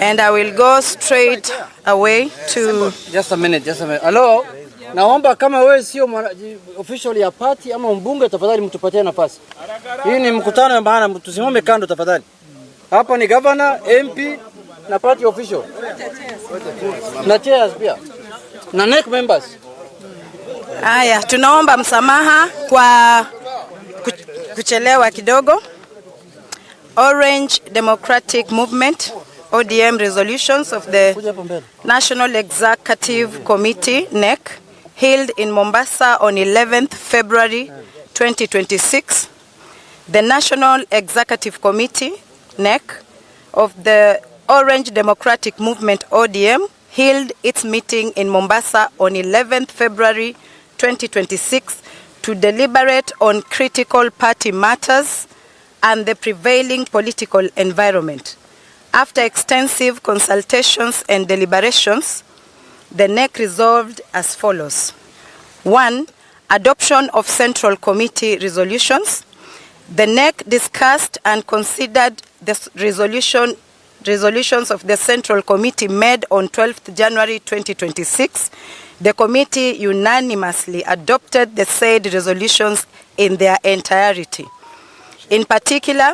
And I will go straight away to... Just a minute. Hello? Naomba kama wewe sio official ya party ama mbunge, tafadhali mtupatie nafasi. Hii ni mkutano maana tusimame kando tafadhali. Hapa ni governor, MP na party official. Na chairs pia. Na NEC members. Haya, tunaomba msamaha kwa kuchelewa kidogo. Orange Democratic Movement, ODM resolutions of the National Executive Committee, NEC, held in Mombasa on 11th February 2026. The National Executive Committee, NEC, of the Orange Democratic Movement, ODM, held its meeting in Mombasa on 11th February 2026 to deliberate on critical party matters and the prevailing political environment. After extensive consultations and deliberations, the NEC resolved as follows. 1. Adoption of Central Committee resolutions. The NEC discussed and considered the resolutions of the Central Committee made on 12th January 2026. The committee unanimously adopted the said resolutions in their entirety. In particular,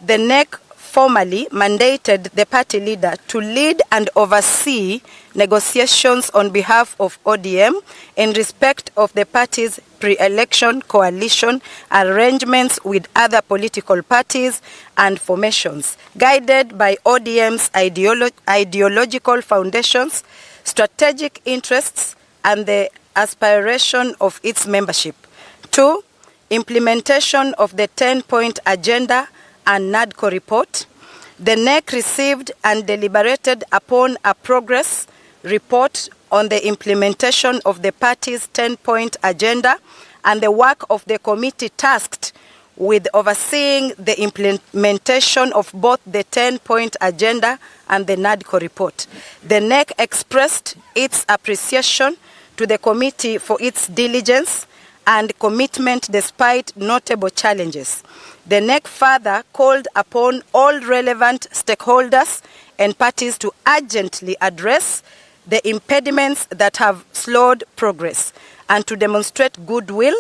the NEC formally mandated the party leader to lead and oversee negotiations on behalf of ODM in respect of the party's pre-election coalition arrangements with other political parties and formations, guided by ODM's ideological foundations, strategic interests, and the aspiration of its membership. 2. Implementation of the 10-point agenda and NADCO report. The NEC received and deliberated upon a progress report on the implementation of the party's 10-point agenda and the work of the committee tasked with overseeing the implementation of both the 10-point agenda and the NADCO report. The NEC expressed its appreciation to the committee for its diligence and commitment despite notable challenges. The NEC further called upon all relevant stakeholders and parties to urgently address the impediments that have slowed progress and to demonstrate goodwill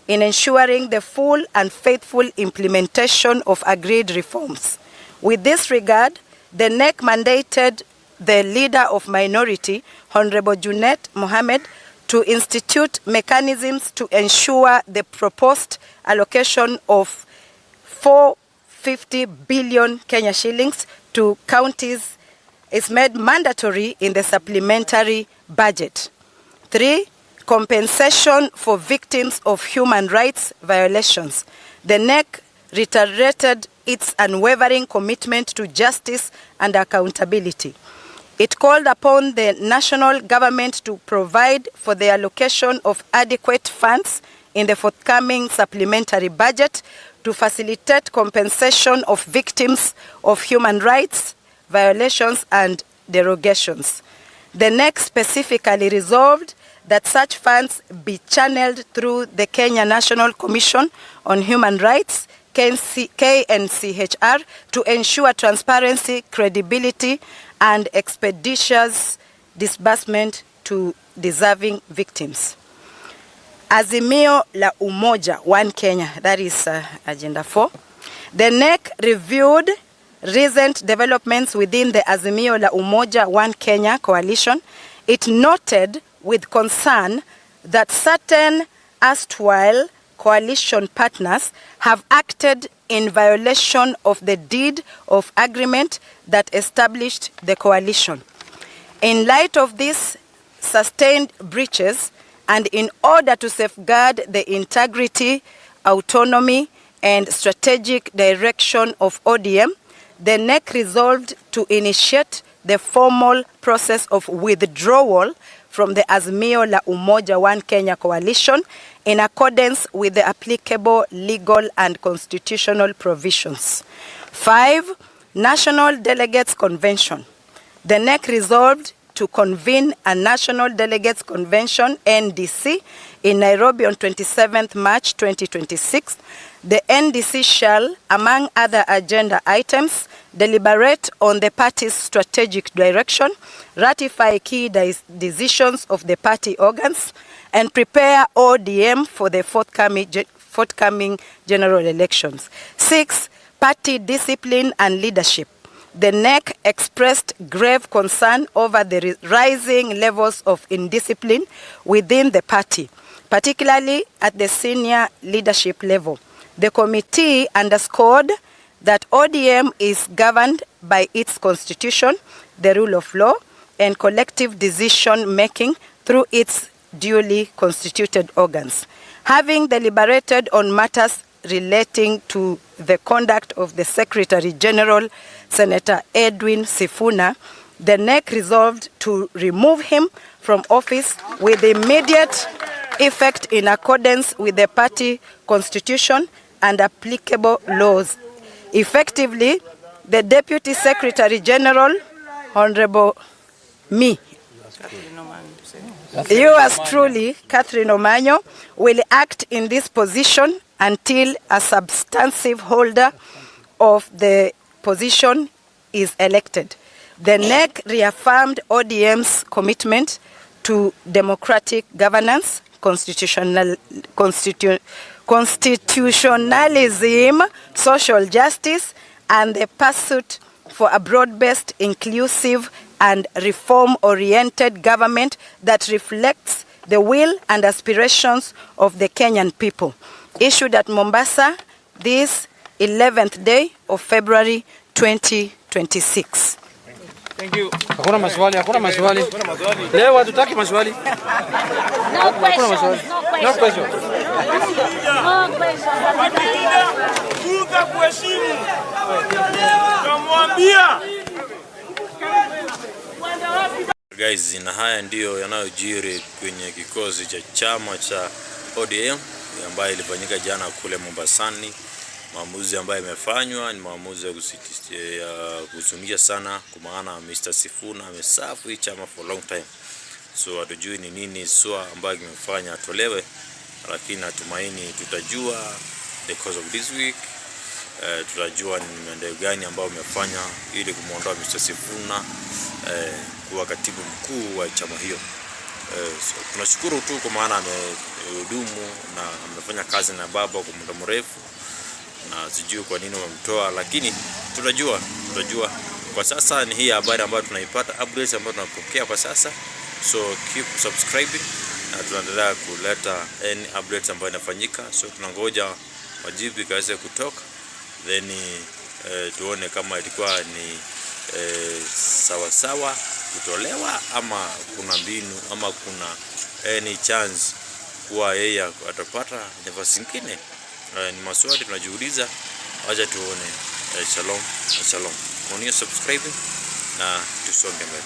in ensuring the full and faithful implementation of agreed reforms. With this regard, the NEC mandated the Leader of Minority, Honorable Junet Mohammed, to institute mechanisms to ensure the proposed allocation of 450 billion Kenya shillings to counties is made mandatory in the supplementary budget. 3. Compensation for victims of human rights violations. The NEC reiterated its unwavering commitment to justice and accountability. It called upon the national government to provide for the allocation of adequate funds in the forthcoming supplementary budget to facilitate compensation of victims of human rights violations and derogations. The NEC specifically resolved that such funds be channeled through the Kenya National Commission on Human Rights, KNCHR, to ensure transparency, credibility, and expeditious disbursement to deserving victims. Azimio la Umoja, One Kenya, that is Agenda 4. The NEC reviewed recent developments within the Azimio la Umoja, One Kenya coalition. It noted with concern that certain erstwhile coalition partners have acted in violation of the deed of agreement that established the coalition. In light of these sustained breaches, and in order to safeguard the integrity, autonomy, and strategic direction of ODM, the NEC resolved to initiate the formal process of withdrawal from the Azimio la Umoja One Kenya coalition in accordance with the applicable legal and constitutional provisions. 5. National Delegates Convention. The NEC resolved to convene a National Delegates Convention, NDC, in Nairobi on 27th March 2026. The NDC shall, among other agenda items, deliberate on the party's strategic direction, ratify key decisions of the party organs, and prepare ODM for the forthcoming general elections. 6. Party discipline and leadership. The NEC expressed grave concern over the rising levels of indiscipline within the party, particularly at the senior leadership level. The committee underscored that ODM is governed by its constitution, the rule of law, and collective decision-making through its duly constituted organs. Having deliberated on matters relating to the conduct of the Secretary General, Senator Edwin Sifuna, the NEC resolved to remove him from office with immediate effect in accordance with the party constitution and applicable laws. Effectively, the Deputy Secretary General, Honorable me, yours truly, Catherine Omanyo, will act in this position until a substantive holder of the position is elected. The NEC reaffirmed ODM's commitment to democratic governance, constitutionalism, social justice, and the pursuit for a broad-based, inclusive, and reform-oriented government that reflects the will and aspirations of the Kenyan people. Issued at Mombasa this 11th day of February 2026. Thank you. Hakuna maswali, hakuna maswali. Leo hatutaki maswali. No questions. No question. Guys, na haya ndiyo yanayojiri kwenye kikosi cha chama cha ODM ambayo ilifanyika jana kule Mombasani. Maamuzi ambayo yamefanywa ni maamuzi ya kuhuzunisha sana, kwa maana Mr. Sifuna amesafu chama for long time. So hatujui ni nini swa ambayo kimefanya atolewe, lakini natumaini tutajua the cause of this week. Tutajua ni maendeleo gani ambayo umefanya ili kumuondoa Mr. Sifuna kuwa katibu mkuu wa chama hiyo. So tunashukuru tu kwa maana amehudumu na amefanya kazi na baba kwa muda mrefu, na sijui kwa nini wamemtoa, lakini tutajua. Kwa sasa ni hii habari ambayo tunaipata, updates ambayo tunapokea kwa sasa. So keep subscribing na tunaendelea kuleta any updates ambayo inafanyika. So tunangoja majibu ikaweze kutoka, then tuone kama ilikuwa ni sawa kutolewa ama kuna mbinu ama kuna any chance kuwa yeye atapata nafasi nyingine. Ni maswali tunajiuliza, acha tuone. Shalom. Continue subscribing na tusonge mbele.